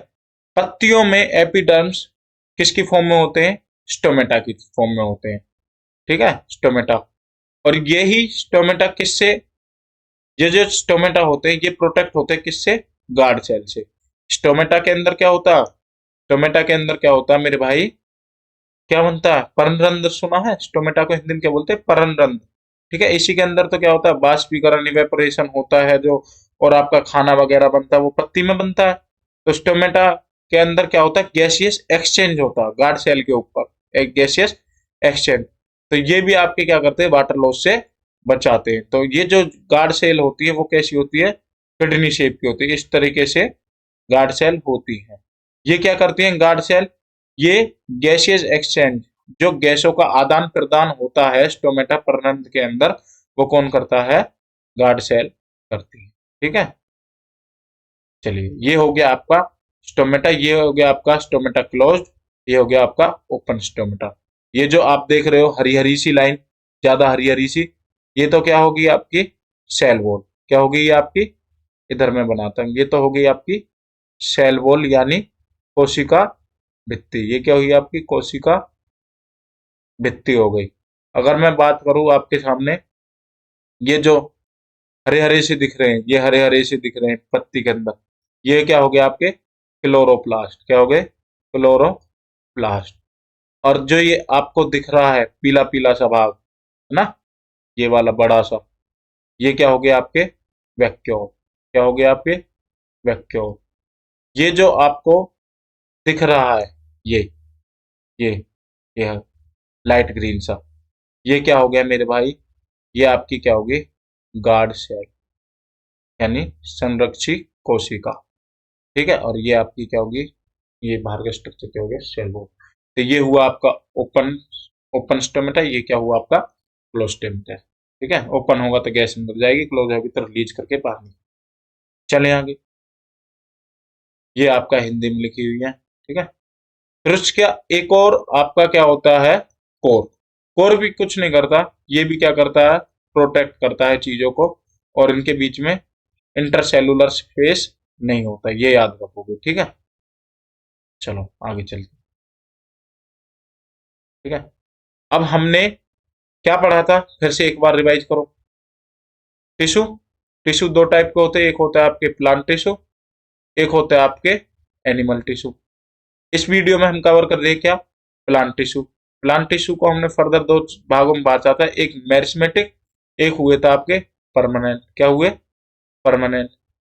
पत्तियों में एपिडर्म्स किसकी फॉर्म में होते हैं, स्टोमेटा की फॉर्म में होते हैं। ठीक है, स्टोमेटा। और यही स्टोमेटा किससे, ये जो स्टोमेटा होते हैं ये प्रोटेक्ट होते हैं किससे, गार्ड सेल से। स्टोमेटा के अंदर क्या होता है, स्टोमेटा के अंदर क्या होता है मेरे भाई, क्या बनता है, पर्णरंध्र सुना है, स्टोमेटा को हिंदी में क्या बोलते हैं, पर्णरंध्र। ठीक है, इसी के अंदर तो क्या होता है, बाष्पीकरण, इवेपोरेशन होता है जो, और आपका खाना वगैरह बनता है वो पत्ती में बनता है। तो स्टोमेटा के अंदर क्या होता है, गैसियस एक्सचेंज होता है गार्ड सेल के ऊपर, एक गैसियस एक्सचेंज। तो ये भी आपके क्या करते हैं, वाटर लॉस से बचाते हैं। तो ये जो गार्ड सेल होती है वो कैसी होती है, किडनी शेप की होती है, इस तरीके से गार्ड सेल होती है। ये क्या करती हैं गार्ड सेल, ये गैसियस एक्सचेंज, जो गैसों का आदान प्रदान होता है स्टोमेटा प्रनंद के अंदर, वो कौन करता है? गार्ड सेल करती है। ठीक है, चलिए ये हो गया आपका स्टोमेटा, ये हो गया आपका स्टोमेटा क्लोज्ड, ये हो गया आपका ओपन स्टोमेटा। ये जो आप देख रहे हो हरी हरी सी लाइन, ज्यादा हरी हरी सी, ये तो क्या होगी आपकी सेल वॉल। क्या होगी ये आपकी? इधर मैं बनाता हूँ, ये तो हो गई आपकी सेल वॉल यानी कोशिका भित्ति। ये क्या हुई आपकी कोशिका भित्ति हो गई। अगर मैं बात करूं आपके सामने, ये जो हरे हरे से दिख रहे हैं, ये हरे हरे से दिख रहे हैं पत्ती के अंदर, ये क्या हो गया आपके क्लोरोप्लास्ट। क्या हो गए? क्लोरोप्लास्ट। और जो ये आपको दिख रहा है पीला पीला सा भाग है ना, ये वाला बड़ा सा, ये क्या हो गया आपके वैक्यूल। क्या हो गया आपके वैक्यूल। ये जो आपको दिख रहा है, ये ये ये लाइट ग्रीन सा, ये क्या हो गया मेरे भाई? ये आपकी क्या होगी? गार्ड सेल यानी संरक्षी कोशिका। ठीक है, और ये आपकी क्या होगी? ये बाहर का स्ट्रक्चर क्या हो गया? Cell wall. तो ये हुआ आपका ओपन ओपन स्टोमेटा, ये क्या हुआ आपका क्लोज स्टोमेटा। ठीक है, ओपन होगा तो गैस अंदर जाएगी, क्लोज होगी तो रिलीज करके बाहर निकल। चले आगे, ये आपका हिंदी में लिखी हुई है। ठीक है, फिर उसका एक और आपका क्या होता है? कोर। कोर भी कुछ नहीं करता, ये भी क्या करता है? प्रोटेक्ट करता है चीजों को, और इनके बीच में इंटरसेलुलर स्पेस नहीं होता, ये याद रखोगे। ठीक है, चलो आगे चलते। ठीक है, अब हमने क्या पढ़ा था, फिर से एक बार रिवाइज करो। टिश्यू, टिश्यू दो टाइप के होते हैं, एक होता है आपके प्लांट टिश्यू, एक होता है आपके एनिमल टिश्यू। इस वीडियो में हम कवर कर रहे हैं क्या? Plant tissue. प्लांट टिश्यू को हमने फर्दर दो भागों में बांटा था, एक मेरिस्मेटिक, एक हुए था आपके परमानेंट। क्या हुए? परमानेंट।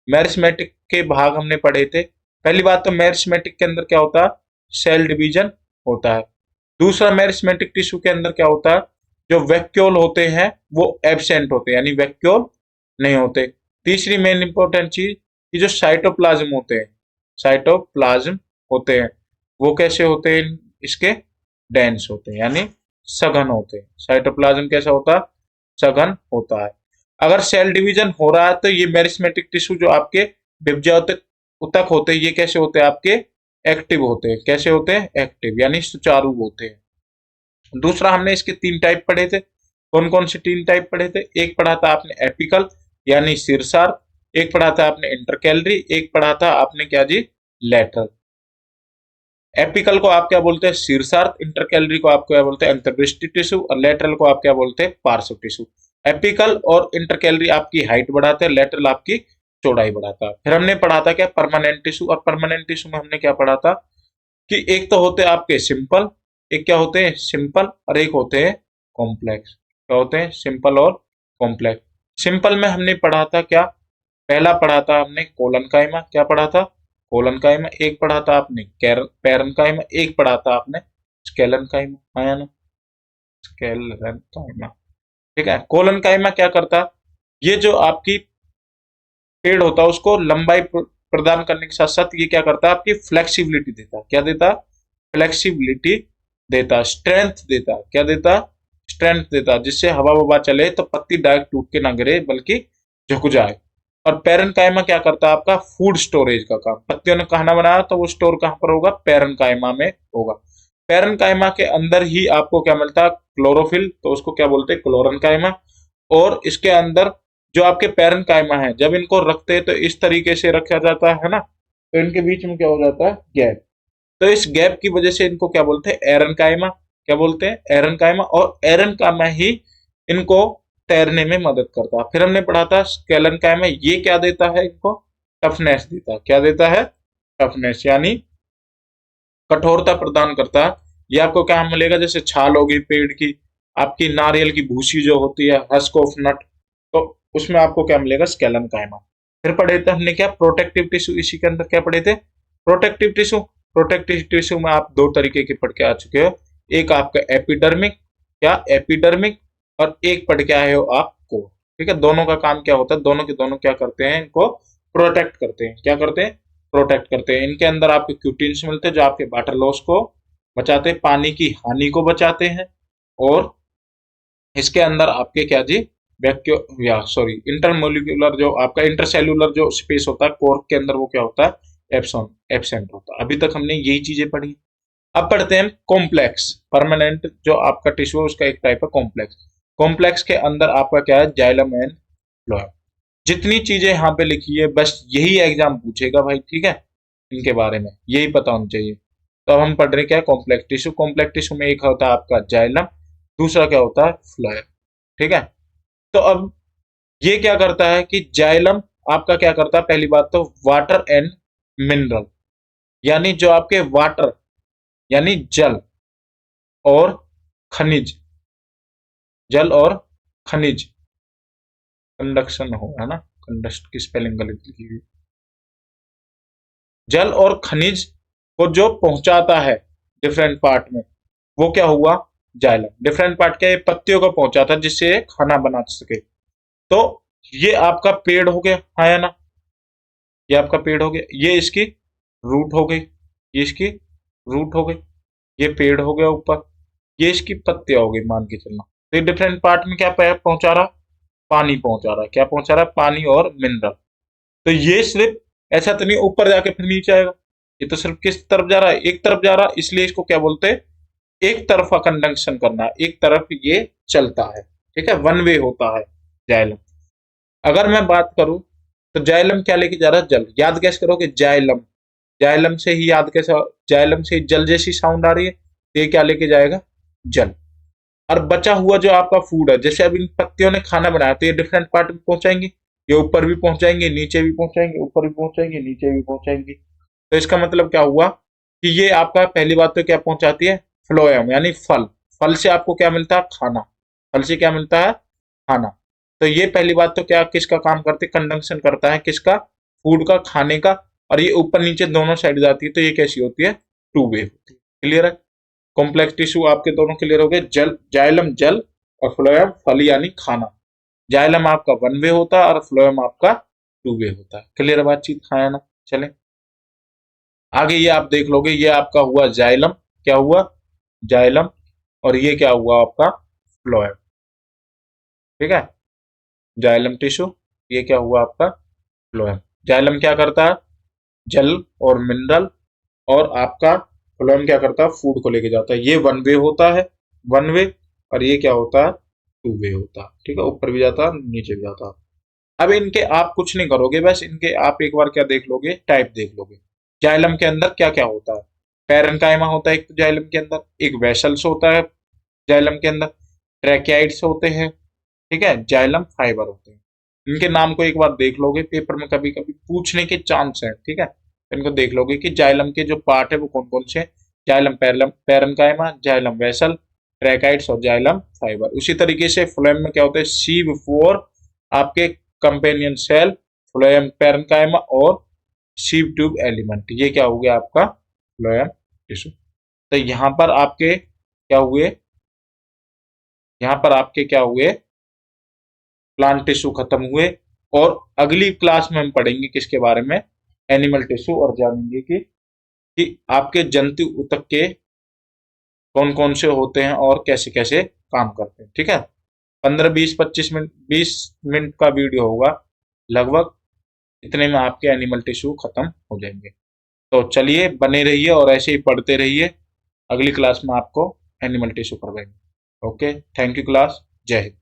मेरिस्मेटिक के भाग हमने पढ़े थे। पहली बात तो मेरिस्मेटिक के अंदर क्या होता है? सेल डिवीजन होता है। दूसरा, मेरिस्मेटिक टिश्यू के अंदर क्या होता है? जो वैक्यूल होते हैं वो एब्सेंट होते हैं, यानी वैक्यूल नहीं होते। तीसरी मेन इंपॉर्टेंट चीज, ये जो साइटोप्लाज्म होते हैं, साइटोप्लाज्म होते हैं, वो कैसे होते हैं? इसके डेंस होते हैं, यानी सघन होते हैं। साइटोप्लाज्म कैसा होता है? सघन होता है। अगर सेल डिवीजन हो रहा है तो ये मेरिस्मेटिक टिश्यू जो आपके विभज्योतक उत्तक होते हैं, ये कैसे होते हैं? आपके एक्टिव होते हैं। कैसे होते हैं? एक्टिव, यानी सुचारू होते हैं। दूसरा, हमने इसके तीन टाइप पढ़े थे। कौन कौन से तीन टाइप पढ़े थे? एक पढ़ा था आपने एपिकल यानी शीर्षार्थ, एक पढ़ा था आपने इंटरकैलरी, एक पढ़ा था आपने क्या जी? लेटरल। एपिकल को आप क्या बोलते हैं? शीर्षार्थ। इंटरकैलरी को आप क्या बोलते हैं? अंतर्पृष्ठ टिश्यू। और लेटरल को आप क्या बोलते हैं? पार्श्व टिश्यू। एपिकल और इंटरकैलरी आपकी हाइट बढ़ाते हैं, लेटरल आपकी चौड़ाई बढ़ाता है। फिर हमने पढ़ा था क्या? Permanent tissue. और परमानेंट टिश्यू में हमने क्या पढ़ा था कि एक तो होते हैं आपके सिंपल, एक क्या होते हैं? सिंपल, और एक होते हैं कॉम्प्लेक्स। क्या होते हैं? सिंपल और कॉम्प्लेक्स। सिंपल में हमने पढ़ा था क्या? पहला पढ़ा था हमने कोलनकाइमा। क्या पढ़ा था? कोलनकाइमा। एक पढ़ा था आपने पैरनकाइमा, एक पढ़ा था आपने स्केलनकाइमा। आया ना? स्केलनकाइमा। ठीक है, कोलनकाइमा क्या करता? ये जो आपकी पेड़ होता है उसको लंबाई प्रदान करने के साथ साथ ये क्या करता है? आपकी फ्लेक्सिबिलिटी देता। क्या देता? फ्लेक्सिबिलिटी देता, स्ट्रेंथ देता। क्या देता? स्ट्रेंथ देता, जिससे हवा ववा चले तो पत्ती डायरेक्ट टूट के ना गिरे बल्कि झुक जाए। और पैरेनकाइमा क्या करता है? आपका फूड स्टोरेज का काम। पत्तियों ने खाना बनाया तो वो स्टोर कहां पर होगा? पैरेनकाइमा में होगा। पैरेनकाइमा के अंदर ही आपको क्या मिलता है? क्लोरोफिल, तो उसको क्या बोलते हैं? क्लोरनकाइमा। और इसके अंदर जो आपके पैरेनकाइमा है, जब इनको रखते हैं तो इस तरीके से रखा जाता है ना, तो इनके बीच में क्या हो जाता है? गैप। तो इस गैप की वजह से इनको क्या बोलते हैं? एरनकाइमा। क्या बोलते हैं? एरनकाइमा। और एरनकाइमा ही इनको तैरने में मदद करता है। फिर हमने पढ़ा था स्केलनकाइमा, ये क्या देता है? इनको टफनेस देता है। क्या देता है? टफनेस, यानी कठोरता प्रदान करता है। ये आपको क्या मिलेगा? जैसे छाल होगी पेड़ की, आपकी नारियल की भूसी जो होती है, हस्क ऑफ नट, तो उसमें आपको क्या मिलेगा? स्केलनकाइमा। फिर पढ़े थे हमने क्या? Protective tissue. इसी के अंदर क्या पढ़े थे? Protective tissue. प्रोटेक्टिव टिश्यू में आप दो तरीके के पढ़ के आ चुके हो, एक आपका एपिडर्मिक, क्या? एपिडर्मिक, और एक पढ़ के आए हो आप कोर। ठीक है, दोनों का काम क्या होता है? दोनों के दोनों क्या करते हैं? इनको प्रोटेक्ट करते हैं। क्या करते हैं? प्रोटेक्ट करते हैं। इनके अंदर आपके क्यूटिन्स मिलते हैं जो आपके वाटर लॉस को बचाते हैं, पानी की हानि को बचाते हैं, और इसके अंदर आपके क्या जी, वैक्यू या सॉरी इंटरमोलिकुलर जो आपका इंटरसेल्यूलर जो स्पेस होता है कोर के अंदर, वो क्या होता है, एब्सॉन एब्सेंट होता है। अभी तक हमने यही चीजें पढ़ी। अब पढ़ते हैं कॉम्प्लेक्स। परमानेंट जो आपका टिश्यू है उसका एक टाइप है कॉम्प्लेक्स। कॉम्प्लेक्स के अंदर आपका क्या है, जाइलम एंड फ्लोएम। जितनी चीजें यहाँ पे लिखी है बस यही एग्जाम पूछेगा भाई, ठीक है, इनके बारे में यही पता होना चाहिए। तो अब हम पढ़ रहे क्या, कॉम्प्लेक्स टिश्यू। कॉम्प्लेक्स टिश्यू में एक होता है आपका जाइलम, दूसरा क्या होता है, फ्लोएम, ठीक है। तो अब ये क्या करता है कि जाइलम आपका क्या करता है, पहली बात तो वाटर एंड मिनरल, यानी जो आपके वाटर यानी जल और खनिज, जल और खनिज, कंडक्शन हो है ना, कंडस्ट की स्पेलिंग गलत लिखी हुई, जल और खनिज को जो पहुंचाता है डिफरेंट पार्ट में, वो क्या हुआ, जाइलम। डिफरेंट पार्ट क्या, ये पत्तियों को पहुंचाता है जिससे ये खाना बना सके। तो ये आपका पेड़ हो गया, हाँ या ना, ये आपका पेड़ हो गया, ये इसकी रूट हो गई, ये इसकी रूट हो गई, ये पेड़ हो गया ऊपर, ये इसकी पत्तियां हो गई मान के चलना। तो ये डिफरेंट पार्ट में क्या पहुंचा रहा, पानी पहुंचा रहा है, क्या पहुंचा रहा है, पानी और मिनरल। तो ये सिर्फ ऐसा तो नहीं ऊपर जाके फिर नीचे आएगा, ये तो सिर्फ किस तरफ जा रहा है, एक तरफ जा रहा है, इसलिए इसको क्या बोलते हैं, एक तरफा कंडक्शन करना, एक तरफ ये चलता है, ठीक है, वन वे होता है जाइलम। अगर मैं बात करूं तो जाइलम क्या लेके जा रहा है, जल। याद कैसे करोगे, जाइलम, जाइलम से ही याद कैसे, जाइलम से ही जल जैसी साउंड आ रही है, तो ये क्या लेके जाएगा, जल। और बचा हुआ जो आपका फूड है, जैसे अब इन पत्तियों ने खाना बनाया तो ये डिफरेंट पार्ट में पहुंचाएंगे, ये ऊपर भी पहुंचाएंगे, नीचे भी पहुंचाएंगे, ऊपर भी पहुंचाएंगे, नीचे भी पहुंचाएंगे। तो इसका मतलब क्या हुआ कि ये आपका पहली बात तो क्या पहुंचाती है, फ्लोएम यानी फल। फल से आपको क्या मिलता है, खाना। फल से क्या मिलता है, खाना। तो ये पहली बात तो क्या किसका काम करते, कंडक्शन करता है, किसका, फूड का, खाने का। और ये ऊपर नीचे दोनों साइड जाती है, तो ये कैसी होती है, टू वे होती है। क्लियर है, कॉम्प्लेक्स टिश्यू आपके दोनों क्लियर हो गए। जल, जाइलम जल, और फ्लोएम फल यानी खाना। जाइलम आपका वन वे होता है और फ्लोएम आपका टू वे होता है। क्लियर बातचीत, हाँ या ना। चले आगे, ये आप देख लोगे, ये आपका हुआ जाइलम, क्या हुआ, जाइलम, और ये क्या हुआ आपका, फ्लोएम, ठीक है, जाइलम टिश्यू, ये क्या हुआ आपका, फ्लोएम। जाइलम क्या करता है, जल और मिनरल, और आपका फ्लोएम क्या करता है, फूड को लेके जाता है। ये वन वे होता है, वन वे, और ये क्या होता है, टू वे होता है, ठीक है, ऊपर भी जाता है नीचे भी जाता है। अब इनके आप कुछ नहीं करोगे, बस इनके आप एक बार क्या देख लोगे, टाइप देख लोगे। जाइलम के अंदर क्या क्या होता है, पैरेन्काइमा होता है एक तो जाइलम के अंदर, एक वेसल्स होता है जाइलम के अंदर, ट्रैकियाइड्स होते हैं, ठीक है, जाइलम फाइबर होते हैं। इनके नाम को एक बार देख लोगे, पेपर में कभी कभी पूछने के चांस है, ठीक है, तो इनको देख लोगे कि जाइलम के जो पार्ट है वो कौन कौन से, जाइलम पैरेन्काइमा, जाइलम वेसल, ट्रैकाइड्स और जाइलम फाइबर। उसी तरीके से फ्लोएम में क्या होता है, सीव फोर आपके कंपेनियन सेल, फ्लोएम पैरेन्काइमा और सीव ट्यूब एलिमेंट, ये क्या हो गया आपका फ्लोएम टिश्यू। तो यहाँ पर आपके क्या हुए, यहाँ पर आपके क्या हुए, प्लांट टिश्यू खत्म हुए। और अगली क्लास में हम पढ़ेंगे किसके बारे में, एनिमल टिश्यू, और जानेंगे कि आपके जंतु ऊतक के कौन कौन से होते हैं और कैसे कैसे काम करते हैं, ठीक है। 15-20-25 मिनट 20 मिनट का वीडियो होगा लगभग, इतने में आपके एनिमल टिश्यू खत्म हो जाएंगे। तो चलिए बने रहिए और ऐसे ही पढ़ते रहिए, अगली क्लास में आपको एनिमल टिश्यू करवाएंगे। ओके, थैंक यू क्लास, जय हिंद।